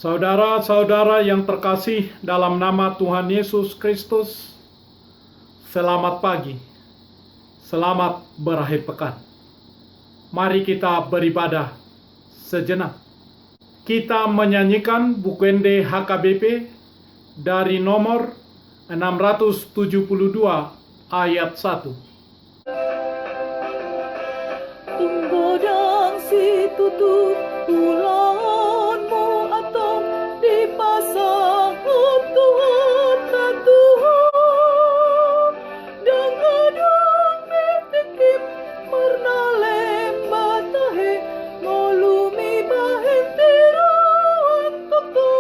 Saudara-saudara yang terkasih dalam nama Tuhan Yesus Kristus, selamat pagi, selamat berakhir pekan. Mari kita beribadah sejenak. Kita menyanyikan Bukende HKBP dari nomor 672 ayat 1. Tunggodang si tutup ulanganmu atau dipasang Tuhan na Tuhan dan adang mitikim marna lembatahe ngolumi bahen tiruan toko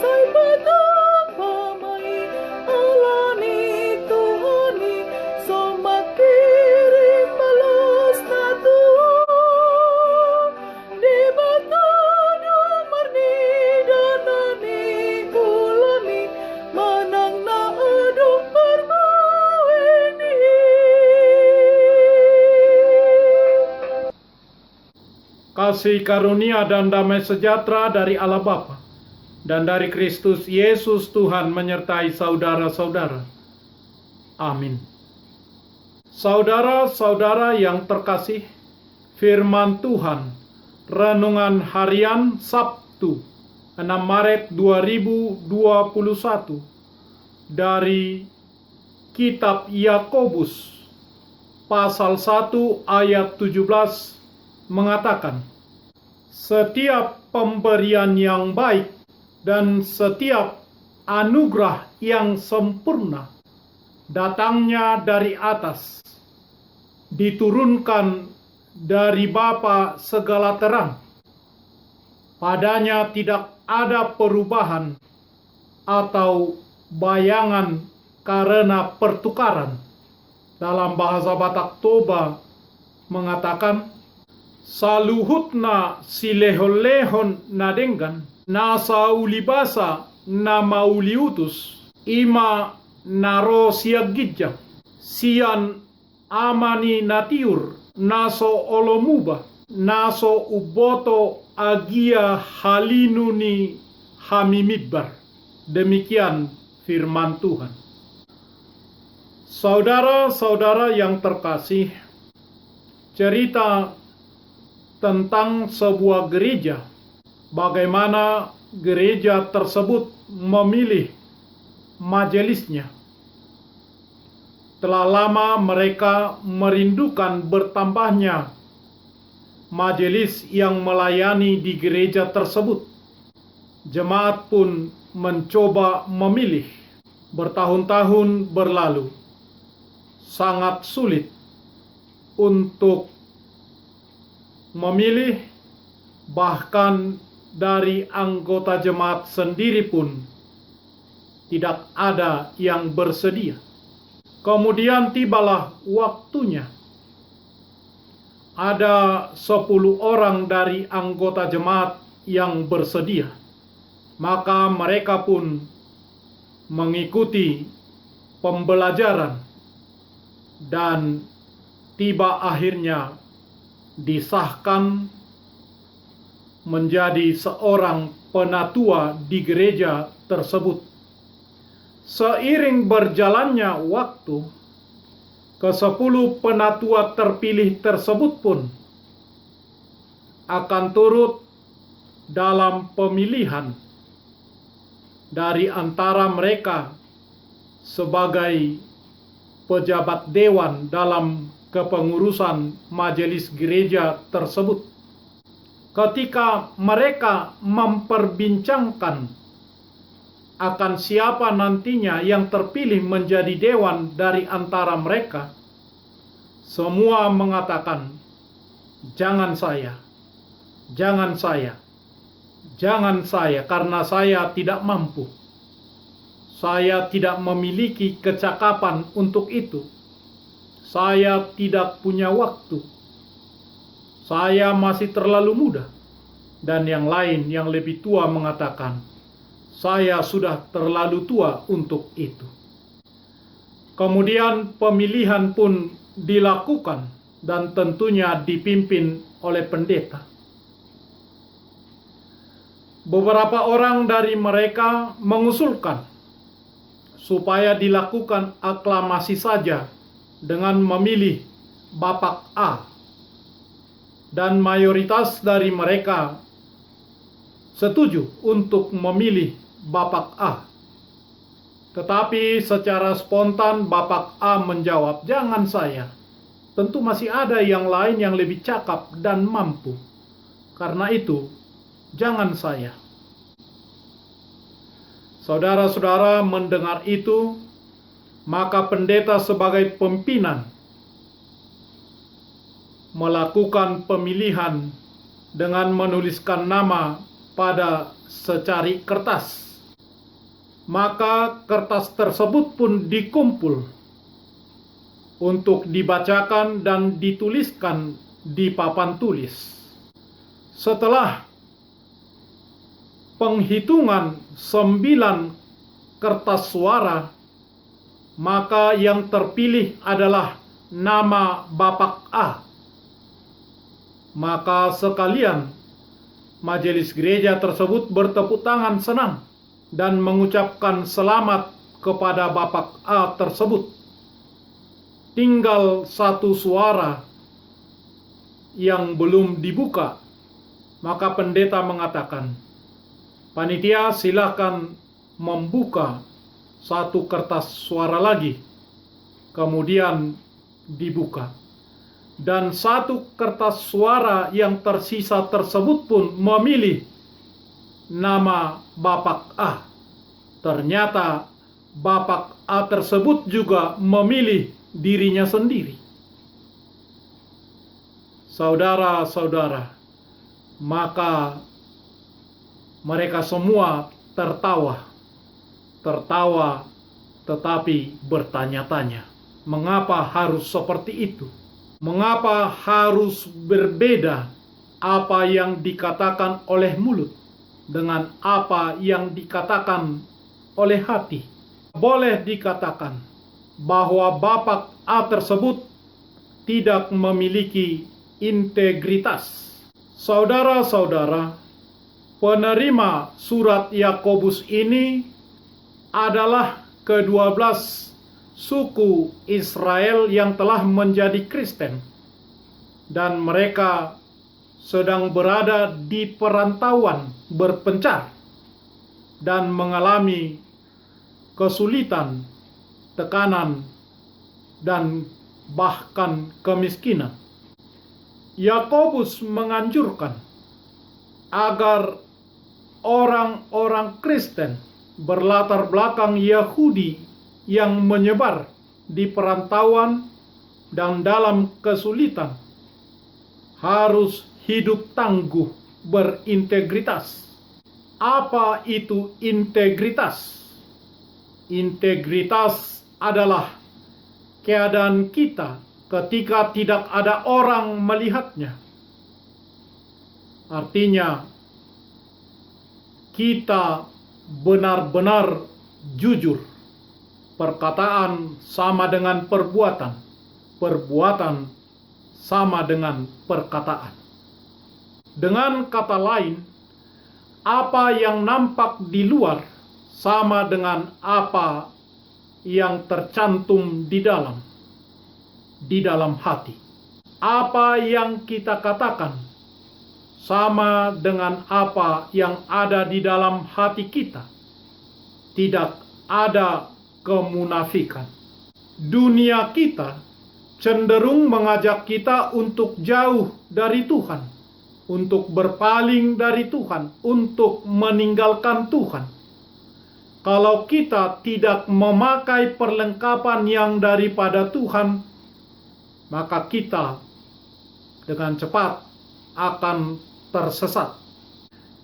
say batang pamay alani Tuhani somakirim balas na Tuhan di batado marni danani ulani manang na adong permawini. Kasih karunia dan damai sejahtera dari Allah Bapa dan dari Kristus Yesus Tuhan menyertai saudara-saudara. Amin. Saudara-saudara yang terkasih, firman Tuhan, renungan harian Sabtu 6 Maret 2021 dari Kitab Yakobus pasal 1 ayat 17 mengatakan, setiap pemberian yang baik dan setiap anugerah yang sempurna datangnya dari atas, diturunkan dari Bapa segala terang. Padanya tidak ada perubahan atau bayangan karena pertukaran. Dalam bahasa Batak Toba mengatakan, saluhutna silehon-lehon nadenggan, nasa ulibasa na mauliutus, ima naro siagidja, sian amani natiur, naso olomuba, naso uboto agia halinuni hamimidbar. Demikian firman Tuhan. Saudara-saudara yang terkasih, cerita tentang sebuah gereja, bagaimana gereja tersebut memilih majelisnya. Telah lama mereka merindukan bertambahnya majelis yang melayani di gereja tersebut. Jemaat pun mencoba memilih. Bertahun-tahun berlalu, sangat sulit untuk memilih, bahkan dari anggota jemaat sendiri pun tidak ada yang bersedia. Kemudian tibalah waktunya. Ada 10 orang dari anggota jemaat yang bersedia. Maka mereka pun mengikuti pembelajaran dan tiba akhirnya disahkan menjadi seorang penatua di gereja tersebut. Seiring berjalannya waktu, ke-10 penatua terpilih tersebut pun akan turut dalam pemilihan dari antara mereka sebagai pejabat dewan dalam kepengurusan majelis gereja tersebut. Ketika mereka memperbincangkan akan siapa nantinya yang terpilih menjadi dewan dari antara mereka, semua mengatakan, jangan saya, jangan saya, jangan saya, karena saya tidak mampu. Saya tidak memiliki kecakapan untuk itu. Saya tidak punya waktu. Saya masih terlalu muda. Dan yang lain yang lebih tua mengatakan, saya sudah terlalu tua untuk itu. Kemudian pemilihan pun dilakukan dan tentunya dipimpin oleh pendeta. beberapa orang dari mereka mengusulkan supaya dilakukan aklamasi saja dengan memilih Bapak A. Dan mayoritas dari mereka setuju untuk memilih Bapak A. Tetapi secara spontan Bapak A menjawab, "Jangan saya. Tentu masih ada yang lain yang lebih cakap dan mampu. Karena itu, jangan saya." Saudara-saudara mendengar itu, maka pendeta sebagai pimpinan melakukan pemilihan dengan menuliskan nama pada secari kertas. Maka kertas tersebut pun dikumpul untuk dibacakan dan dituliskan di papan tulis. Setelah penghitungan 9 kertas suara, maka yang terpilih adalah nama Bapak A. Maka sekalian majelis gereja tersebut bertepuk tangan senang dan mengucapkan selamat kepada Bapak A tersebut. Tinggal 1 suara yang belum dibuka, maka pendeta mengatakan, "Panitia, silakan membuka 1 kertas suara lagi." Kemudian dibuka. Dan 1 kertas suara yang tersisa tersebut pun memilih nama Bapak A. Ternyata Bapak A tersebut juga memilih dirinya sendiri. Saudara-saudara, maka mereka semua tertawa tetapi bertanya-tanya, mengapa harus seperti itu? Mengapa harus berbeda apa yang dikatakan oleh mulut dengan apa yang dikatakan oleh hati? Boleh dikatakan bahwa Bapak A tersebut tidak memiliki integritas. Saudara-saudara, penerima surat Yakobus ini adalah ke-12 suku Israel yang telah menjadi Kristen, dan mereka sedang berada di perantauan berpencar dan mengalami kesulitan, tekanan, dan bahkan kemiskinan. Yakobus menganjurkan agar orang-orang Kristen berlatar belakang Yahudi yang menyebar di perantauan dan dalam kesulitan harus hidup tangguh, berintegritas. Apa itu integritas? Integritas adalah keadaan kita ketika tidak ada orang melihatnya. Artinya, kita benar-benar jujur. Perkataan sama dengan perbuatan, perbuatan sama dengan perkataan. Dengan kata lain, apa yang nampak di luar sama dengan apa yang tercantum di dalam hati. Apa yang kita katakan sama dengan apa yang ada di dalam hati kita. Tidak ada kemunafikan. Dunia kita cenderung mengajak kita untuk jauh dari Tuhan, untuk berpaling dari Tuhan, untuk meninggalkan Tuhan. Kalau kita tidak memakai perlengkapan yang daripada Tuhan, maka kita dengan cepat akan tersesat.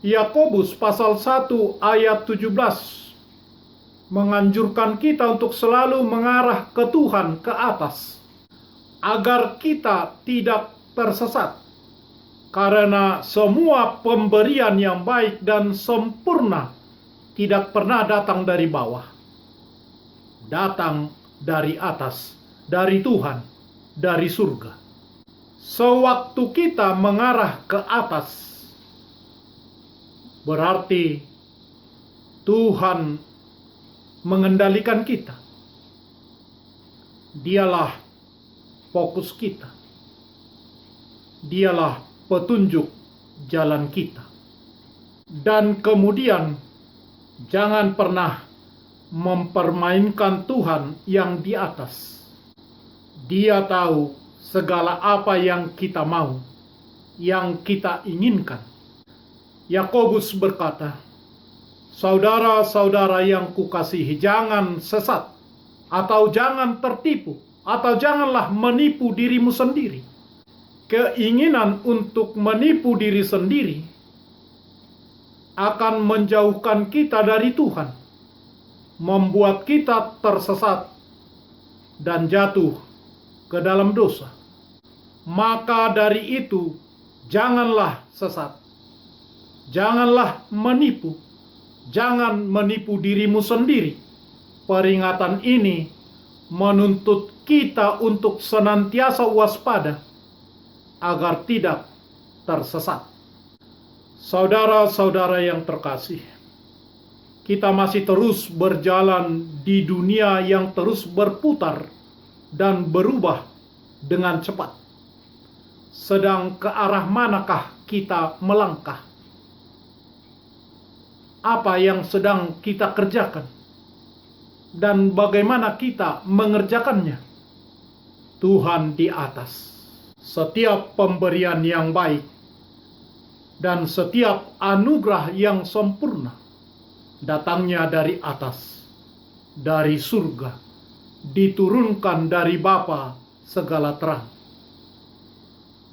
Yakobus pasal 1 ayat 17 menganjurkan kita untuk selalu mengarah ke Tuhan, ke atas, agar kita tidak tersesat. Karena semua pemberian yang baik dan sempurna tidak pernah datang dari bawah. Datang dari atas, dari Tuhan, dari surga. Sewaktu kita mengarah ke atas, berarti Tuhan mengendalikan kita. Dialah fokus kita. Dialah petunjuk jalan kita. Dan kemudian jangan pernah mempermainkan Tuhan yang di atas. Dia tahu segala apa yang kita mau, yang kita inginkan. Yakobus berkata, "Saudara-saudara yang kukasihi, jangan sesat, atau jangan tertipu, atau janganlah menipu dirimu sendiri." Keinginan untuk menipu diri sendiri akan menjauhkan kita dari Tuhan, membuat kita tersesat dan jatuh ke dalam dosa. Maka dari itu, janganlah sesat, janganlah menipu, jangan menipu dirimu sendiri. Peringatan ini menuntut kita untuk senantiasa waspada agar tidak tersesat. Saudara-saudara yang terkasih, kita masih terus berjalan di dunia yang terus berputar dan berubah dengan cepat. Sedang ke arah manakah kita melangkah? Apa yang sedang kita kerjakan? Dan bagaimana kita mengerjakannya? Tuhan di atas. Setiap pemberian yang baik dan setiap anugerah yang sempurna datangnya dari atas, dari surga, diturunkan dari Bapa segala terang.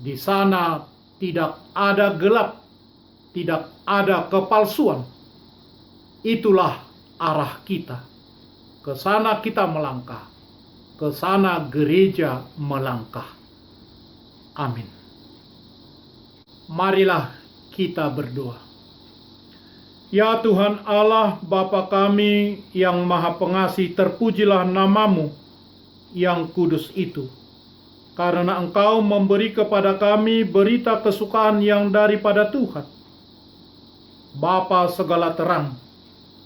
Di sana tidak ada gelap, tidak ada kepalsuan. Itulah arah kita. Ke sana kita melangkah, ke sana gereja melangkah. Amin. Marilah kita berdoa. Ya Tuhan Allah, Bapa kami yang Maha Pengasih, terpujilah nama-Mu yang kudus itu. Karena Engkau memberi kepada kami berita kesukaan yang daripada Tuhan, Bapa segala terang,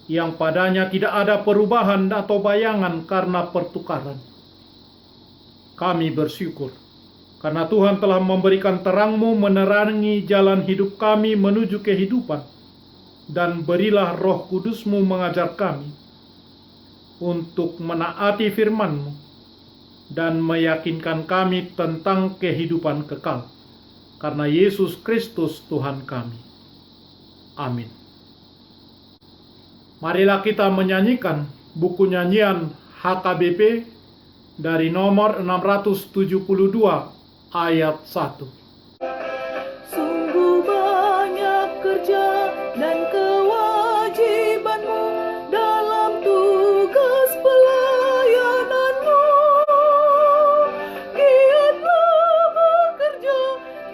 yang padanya tidak ada perubahan atau bayangan karena pertukaran. Kami bersyukur karena Tuhan telah memberikan terang-Mu menerangi jalan hidup kami menuju kehidupan, dan berilah Roh Kudus-Mu mengajar kami untuk menaati firman-Mu dan meyakinkan kami tentang kehidupan kekal, karena Yesus Kristus Tuhan kami. Amin. Marilah kita menyanyikan buku nyanyian HKBP dari nomor 672 ayat 1. Sungguh banyak kerja dan kewajibanmu dalam tugas pelayananmu. Giatlah bekerja,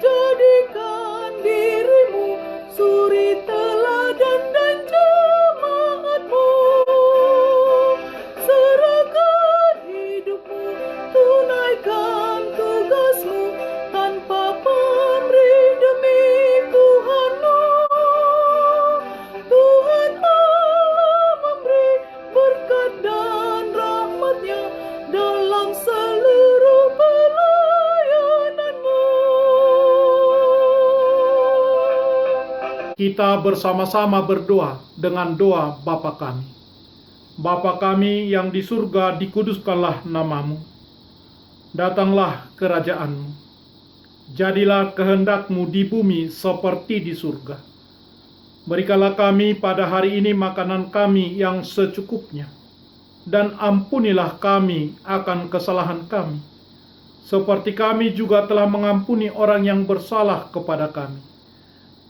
jadikan dirimu suri teladan dan jemaatmu. Serahkan hidupmu, tunaikan tugasmu tanpa pamrih demi Tuhanmu. Tuhan Allah memberi berkat dan rahmat-Nya dalam seluruh pelayananmu. Kita bersama-sama berdoa dengan doa Bapa kami. Bapa kami yang di surga, dikuduskanlah nama-Mu. Datanglah kerajaan-Mu. Jadilah kehendak-Mu di bumi seperti di surga. Berikanlah kami pada hari ini makanan kami yang secukupnya. Dan ampunilah kami akan kesalahan kami, seperti kami juga telah mengampuni orang yang bersalah kepada kami.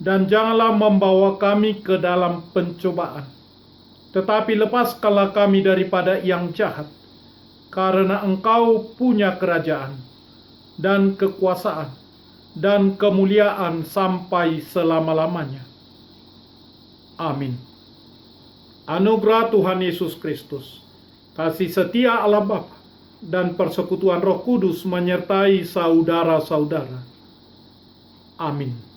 Dan janganlah membawa kami ke dalam pencobaan, tetapi lepaskanlah kami daripada yang jahat. Karena Engkau punya kerajaan, dan kekuasaan, dan kemuliaan sampai selama-lamanya. Amin. Anugerah Tuhan Yesus Kristus, kasih setia Allah Bapa, dan persekutuan Roh Kudus menyertai saudara-saudara. Amin.